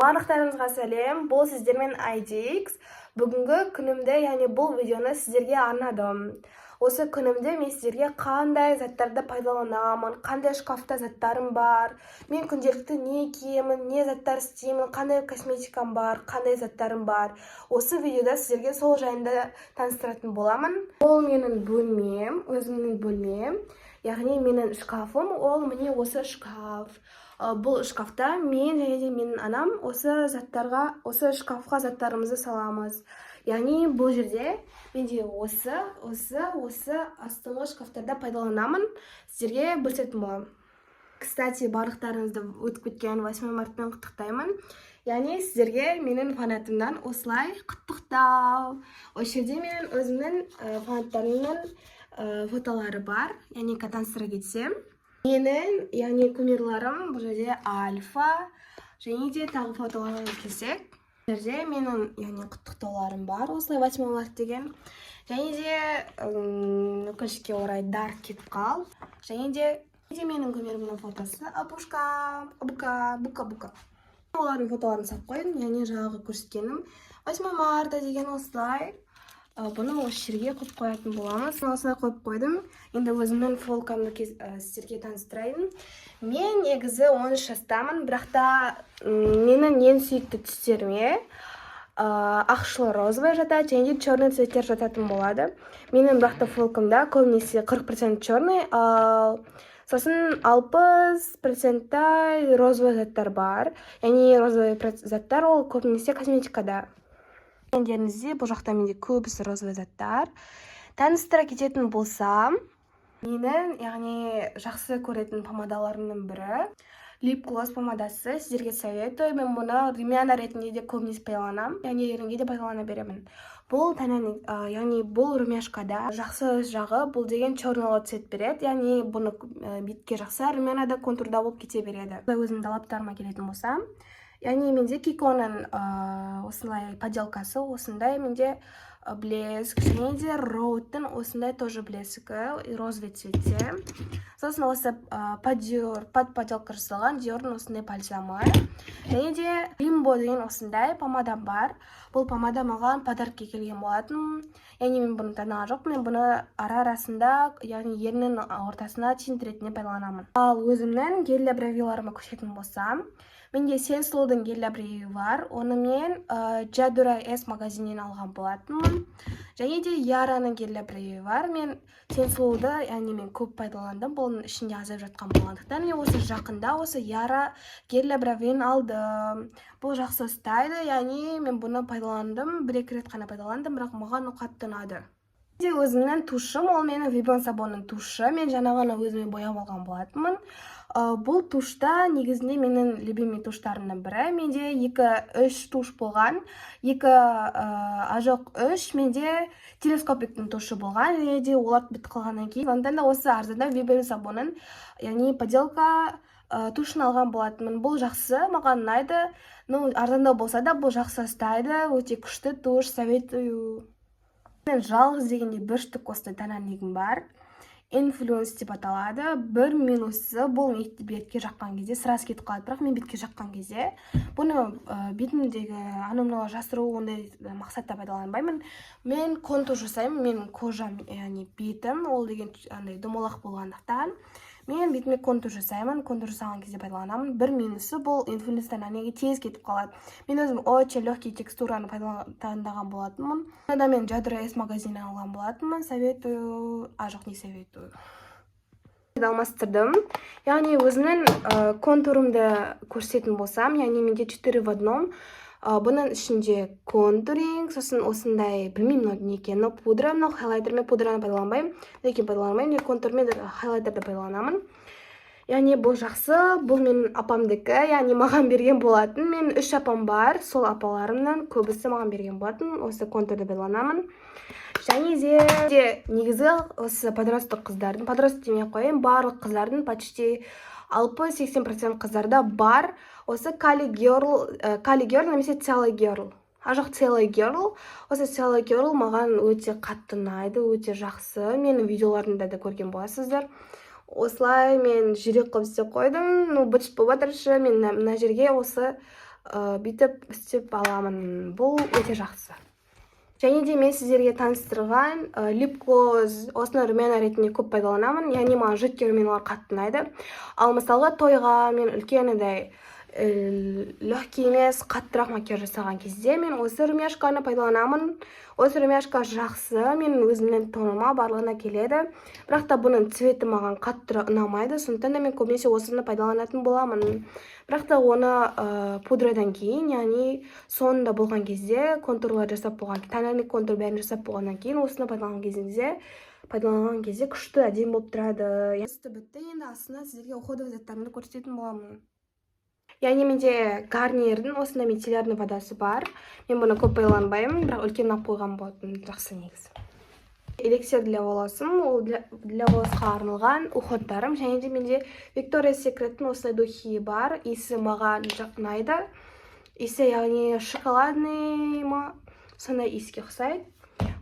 Барлықтарыңызға сәлем, бұл сіздермен IDX. Бүгінгі күнімді, яғни бұл видеоны сіздерге арнадым. Осы күнімде мен сіздерге қандай заттарды пайдаланамын, қандай шкафта заттарым бар, мен күнделікті не киемін, не заттар істеймін, қандай косметикам бар, қандай заттарым бар. Осы видеода сіздерге сол жайында таныстыратын боламын. Ол менің бөлмем, өзімнің бөлмем. Яғни менің шкафым, ол міне осы шкаф. Бұл шкафта мен және де менің анам осы шкафқа заттарымызды саламыз. Яғни бұл жерде менде осы астыңғы шкафтарда пайдаланамын. Сіздерге көрсететін боламын. Кстати, барлықтарыңызды өтіп кеткен 8 мартпен құттықтаймын. Яғни сіздерге менің фанатымнан осылай құттықтау. Осы жерде менің өзімнің фанаттарымның фотолары бар. Яғни таныстыра кетсем. Менің, яғни кумирларым бұл жерде Альфа, және де тағы фотоларға келсек. Бұл жерде менің, яғни құттықтауларым бар, осылай 8 март деген. Және де өкінішке орай Дарк кетіп қалды. Және де менің кумирімнің фотосы Бука. Олардың фотоларын салып қойдым, яғни жаңағы көрсеткенім 8 марта деген осылай. Бұны осы жерге қойып қоятын боламыз. Осылай қойып қойдым. Енді өзімнің фолкамды сіздерге таныстырайын. Мен негізі 13 жастамын, бірақ та менің ең сүйікті түстеріме ақшылы розовый жатады, және де черный цветтер жататын болады. Менің бірақ та фолкамда көбінесе 40% черный, ал сосын 60% розовый заттар бар. Яғни розовый заттар ол көбінесе косметикада. Бұл жақта менде көбісі розовый заттар. Таныстыра кететін болсам, менің, яғни жақсы көретін помадаларымның бірі лип глосс помадасы. Сіздерге советую. Мен бұны румяна ретінде де көбінесе пайдаланамын, яғни ерінге де пайдалана беремін. Бұл яғни бұл румяшкада жақсы жағы, бұл деген черный цвет береді, яғни бұны бетке жақсы румянада контурда болып кете береді. Өзімнің талаптарыма келетін болсам, яғни менде Киконың осындай поделкасы, осындай менде блеск, және де Роудтың осындай тоже блескі, розовый цветте. Сосын осы под поделка жасалған Диордың осындай бальзамы. Және де Limbo деген осындай помадам бар. Бұл помада маған подаркке келген болатын. Яғни мен бұны таныған жоқпын, мен бұны ара-арасында, яғни еріннің ортасына тинт ретінде пайдаланамын. Ал өзімнің гель бровиларыма көшетін болсам, менде Sensual'дың гель брови бар. Оны мен Jadura S магазиннен алған болатынмын. Және де Яраның гель брови бар. Мен Sensual'ды, яғни мен көп пайдаландым. Бұның ішінде азайып жатқан болғандықтан мен осы жақында осы Яра гель бровиін алдым. Бұл жақсы ұстайды, яғни мен бұны пайдаландым. 1-2 рет қана пайдаландым, бірақ маған қатты ұнады. Өзімнің тушым, ол менің Vivon Sabon'ның тушы. Мен жаңа ғана өзіме бояп алған болатынмын. Бұл тушта негізінде менің любимый туштарымның бірі. Менде 2-3 туш болған. 3 менде телескопиктің тушы болған. Және де олар бітіп қалғаннан кейін. Сондықтан да осы арзанда Vivon Sabon'ның, яғни поделка тушын алған болатынмын. Бұл жақсы, маған ұнайды. Арзандау болса да бұл жақсы ұстайды. Өте күшті туш, советую. Мен жалғыз дегенде бір штук осындай тональнигім бар. Influence деп аталады. Бір минусы, бұл бетке жаққан кезде сырасы кетіп қалады, бірақ мен бетке жаққан кезде бұны бетімдегі аномналар жасыру ондай мақсатта пайдаланбаймын. Мен контур жасаймын, менің кожам, яғни бетім, ол деген домалақ болғандықтан мен бетіме контур жасаймын. Контур жасаған кезде пайдаланамын. Бір минусы, бұл инфлюенстан неге тез кетіп қалады. Мен өзім өте легкий текстураны таңдаған болатынмын. Онда мен Jadura S магазиннен алған болатынмын. Советую, жоқ не советую. Алмастырдым. Яғни өзімнің контурымды көрсететін болсам, яғни менде 4 в 1. Бұның ішінде контуринг, сосын осындай, білмеймін не екен, пудра, хайлайтермен пудраны пайдаланбаймын. Лекен пайдаланбаймын, контурмен хайлайтерді пайдаланамын. Яғни бұл жақсы, бұл менің апамдікі, яғни маған берген болатын. Мен 3 апам бар, сол апаларымнан көбісі маған берген болатын. Осы контурды пайдаланамын. Және де негізі осы подросток қыздардың, подросток демей қойын, барлық қыздардың почти 60-80% қыздарда бар осы Kali Girl немесе Целый Girl. Жоқ, Целый Girl. Осы Целый Girl маған өте қатты ұнайды, өте жақсы. Менің видеоларымда да көрген боласыздар. Осылай мен жүрек қылып істеп қойдым. Быт болып жатыршы, мен мына жерге осы бүйтіп істеп аламын. Бұл өте жақсы. Және де мен сіздерге таныстырған лип-глоз осыны румяна ретінде көп пайдаланамын. Яғни маған жидкий румяналар қатты ұнайды. Ал мысалға тойға мен үлкенідай легкий емес қаттырақ макияж жасаған кезде мен осы румяшканы пайдаланамын. Осы румяшка жақсы, мен өзімнің тоныма барлығына келеді. Бірақ та бұның цветі маған қаттырақ ұнамайды, сондықтан да мен көбінесе осыны пайдаланатын боламын. Бірақ та оны пудрадан кейін, яғни соңында болған кезде контурлар жасап болған, тональный контур бәрін жасап болғаннан кейін осыны пайдаланған кезде күшті әдемі болып тұрады. Бітті, енді астына сіздерге уходовый заттарымды көрсететін боламын. Яғни менде Гарнирдің осындай мицеллярный водасы бар. Мен бұны көп пайдаланбаймын, бірақ үлкен алып қойған болатын, жақсы негізі. Эликсир для волосым, ол для волосқа арналған уходтарым. Және де менде Victoria's Secret'дің осындай духи бар. Иісі маған ұнайды. Иісі яғни шоколадный ма, сондай иіске ұқсайды.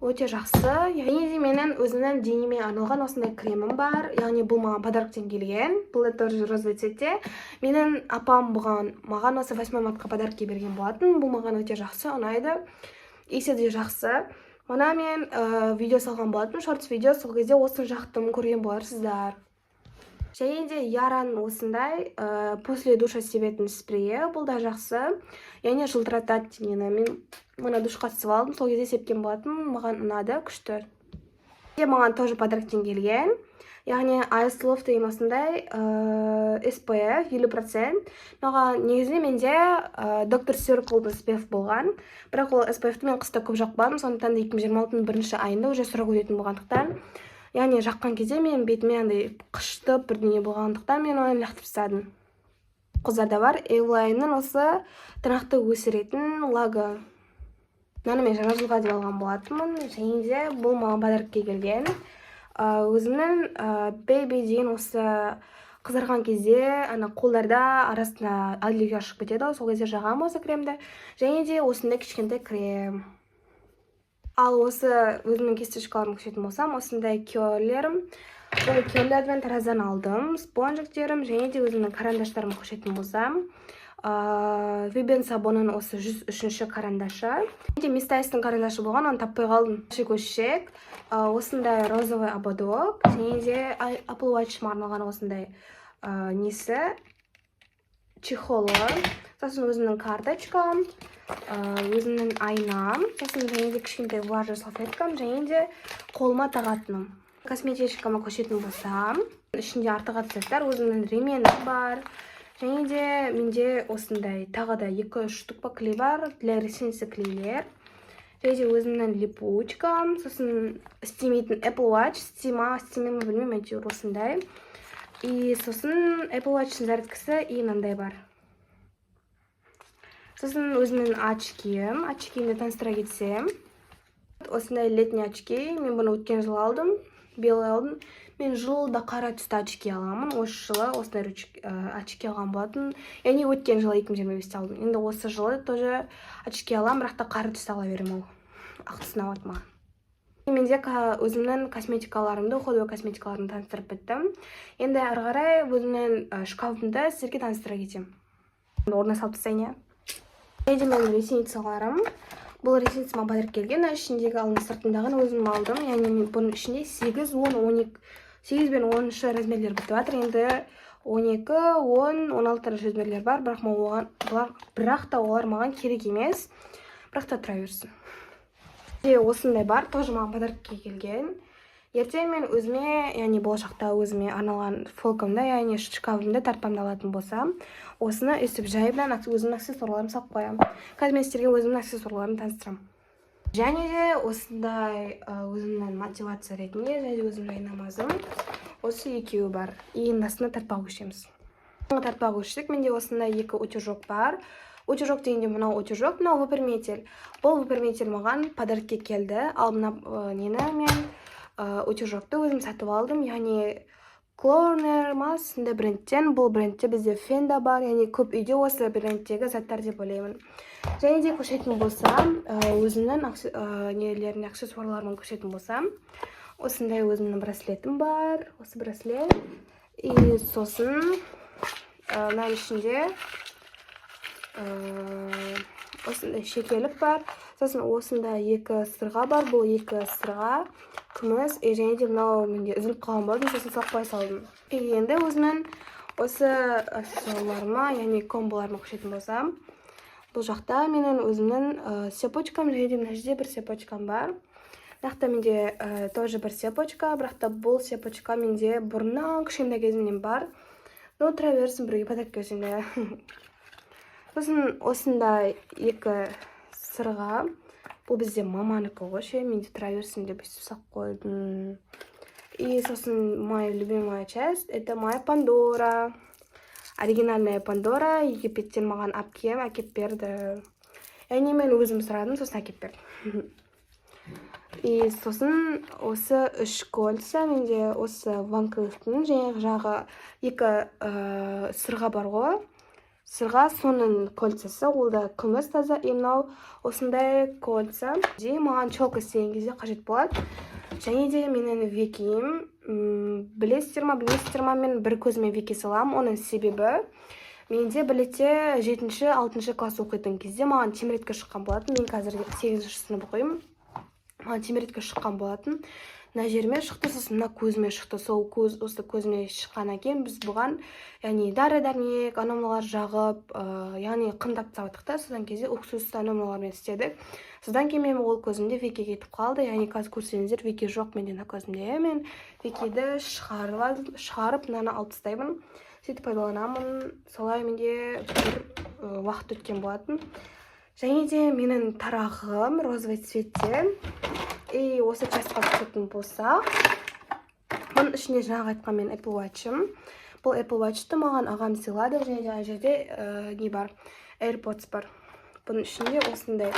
Өте жақсы. Және де менің өзімнің денеме арналған осындай кремім бар. Яғни бұл маған подароктен келген. Бұл тоже розовый цветте. Менің апам маған осы 8 мартқа подарокке берген болатын. Бұл маған өте жақсы ұнайды. Иісі де жақсы. Мына мен видео салған болатын, шортс видео. Сол кезде осыны жақтым, көрген боларсыздар. Және де Яраның осындай после душа себетін спрейі. Бұл да жақсы. Яғни жылтыратады денені. Мен мұны душқа сып алдым, сол кезде сепкен болатын, маған ұнады, күшті. Маған тоже подароктен келген. Яғни Ice Love деген осындай SPF 50%. Маған негізінде менде Dr. Circle'ды SPF болған. Бірақ ол SPF-ті мен қыста көп жақпадым, сондықтан да 2026-ның бірінші айында уже сұрақ өтетін болғандықтан. Яғни жаққан кезде мен бетіме андай қышты бірдеңе болғандықтан мен оны лақтырып тастадым. Қыздарда бар, Eveline-ның осы тырнақты өсіретін лагы. Мынаны мен жаңа жылға деп алған болатынмын. Және де бұл маған подарокке келген. Өзімнің Baby деген осы қызарған кезде қолдарда арасына аллергия шығып кетеді. Сол кезде жағамын осы кремді. Және де осындай кішкентай крем. Ал осы өзімнің кисточкаларымды көрсететін болсам, осындай кюрлерім. Бұл кюрлерден тараздан алдым. Спонжиктерім және де өзімнің карандаштарымды көрсететін болсам. Вибен Сабонның осы 103-ші карандашы. Мистайстың карандашы болған, оны таппай қалдым. Көшек, осындай розовый ободок, және де Apple Watch'ыма арналған осындай несі, чехолы, сосын өзімнің карточкам, өзімнің айнам, сосын және де кішкентай влажный салфеткам, және де қолыма тағатыным. Косметичкама көрсететін болсам, ішінде артық заттар, өзімнің ременім бар. Және де менде осындай тағы да 2-3 штук клей бар, для ресницы клейлер. Және де өзімнің липучкам, сосын істемейтін Apple Watch, істемеймін білмеймін, әйтеуір осындай. И сосын Apple Watch'ын зарядкасы и мынандай бар. Сосын өзімнің очкиімді таныстыра кетсем. Осындай летний очки, мен бұны өткен жылы алдым, белый алдым. Мен жылда қара түсті очки аламын. Осы жылы осындай очки алған болатын. Яғни өткен жылы 2025-те алдым. Енді осы жылы тоже очки алам, бірақ та қара түсті ала берем ол. Ақ түсін алады маған. Менде өзімнің косметикаларымды, уходовый косметикаларымды таныстырып біттім. Енді ары қарай өзімнің шкафымды сіздерге таныстыра кетем. Орнына салып тастайын. Және менің ресницаларым. Бұл ресницама подарок келген, ішіндегі алын сыртындағын өзім алдым. Яғни бұның ішінде 8 бен 10-шы размерлер бітіп жатыр. Енді 12, 10, 16 размерлер бар, бірақ та олар маған керек емес. Бірақ та тұра берсін. Осындай бар, тоже маған подарокке келген. Ертең мен өзіме, яғни болашақта өзіме арналған фолкамды, яғни шкафымды тартпамды алатын болсам, осыны өстіп жайып өзімнің аксессуарларымды салып қоямын. Қазір сіздерге өзімнің аксессуарларымды таныстырамын. Және де осындай өзімнің мотивация ретінде, және де өзімнің намазым, осы екеуі бар. Ендасына тартпақ өшеміз. Тартпақ өштік, менде осындай 2 утюжок бар. Утюжок дегенде мынау утюжок, мынау выпрямитель. Бұл выпрямитель маған подарокке келді. Ал мына мен утюжокты өзім сатып алдым. Яғни Клоунер сондай брендтен. Бұл брендте бізде Фенда бар, яғни көп үйде осы брендтегі заттар деп ойлаймын. Және де көрсететін болсам, өзімнің нелеріне аксессуарларымын көрсететін болсам, осындай өзімнің браслетім бар, осы браслет. И сосын мына ішінде осындай шекелік бар. Сосын осында екі сырға бар. Бұл екі сырға күміс, және де мынау менде үзіліп қалған болатын, сосын соқпай салдым. Енді өзімнің осы аксессуарларыма, яғни комболарыма көшетін болсам, бұл жақта менің өзімнің цепочкам, және де мына жерде бір цепочкам бар. Мынақта менде тоже бір цепочка, бірақ та бұл цепочка менде бұрыннан кішкентай кезімнен бар. Но тұра берсін, біреуге подарок өзінде. Сосын осындай екі сырға, бұл бізде маманікі ғой, менде тұра берсін деп өстіп сақ қойдым. И сосын моя любимая часть, это моя Пандора. Оригинальная Пандора, Египеттен маған әкеп берді. Яғни мен өзім сұрадым, сосын әкеп берді. И сосын осы үш кольца, менде осы Ван Клифтің жағы екі сырға бар ғой. Сырға соның кольцасы, ол да күміс таза. И мынау осындай кольца. Маған челка істеген кезде қажет болады. Және де менің векиім, білесіздер ма, мен бір көзіме веки салам. Оның себебі, менде білетте 7-6 класс оқитын кезде маған теміретке шыққан болатын. Мен қазір 8 сынып оқимын. Маған теміретке шыққан болатын. Мына жеріме шықты, сосын мына көзіме шықты. Сол осы көзіме шыққаннан кейін біз бұған, яғни дәрі-дәрмек, аномалар жағып, яғни қымдап тастадық та, содан кезде уксусты аномалармен істедік. Содан кейін мен ол көзімде веки кетіп қалды. Яғни қазір көрсеңіздер, веки жоқ менде мына көзімде. Мен векиді шығарып, мынаны алып тастаймын. Сөйтіп пайдаланамын. Солай менде бір уақыт өткен болатын. Және де менің тарағым розовый цветте. И осы частқа түсетін болсақ, бұның ішінде жаңағы айтқан мен Apple Watch'ым. Бұл Apple Watch'ты маған ағам сыйлады, және де жерде не бар, AirPods бар. Бұның ішінде осындай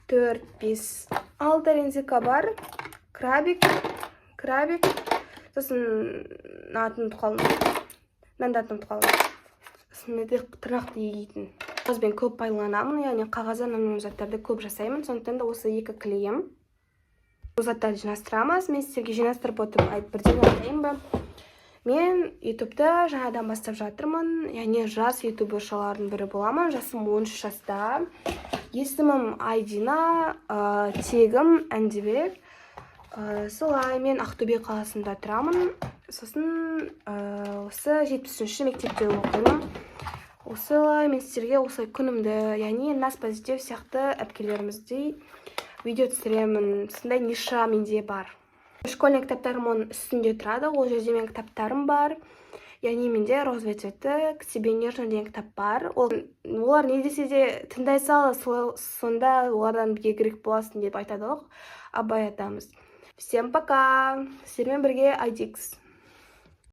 4-5-6 рензика бар. Крабик. Сосын натын тұқалым. Нандатын тұқалым. Үстінде тырнақты егейтін. Қағазбен көп пайдаланамын, яғни қағаздан анау заттарды көп жасаймын. Сондықтан да осы екі клеем. Бұл заттарды жинастырамыз. Мен сіздерге жинастырып отырып бірден айтайын ба. Мен YouTube-ты жаңадан бастап жатырмын. Яғни жас ютубершалардың бірі боламын. Жасым 13 жаста. Есімім Айдина, тегім Әндебек. Солай, мен Ақтөбе қаласында тұрамын. Сосын осы 70-ші мектепте оқимын. Осылай мен сіздерге осылай күнімді, яғни нас позитив сияқты әпкелеріміздей видео түсіремін. Сондай ниша менде бар. Школьный кітаптарым оның үстінде тұрады. Ол жерде мен кітаптарым бар. Яғни менде розовый цветі, к тебе нежно деген кітап бар. Олар не десе де тыңдай сал, сонда олардан бізге керек боласын деп айтады ғой. Абай атамыз. Всем пока. Сіздермен бірге IDX.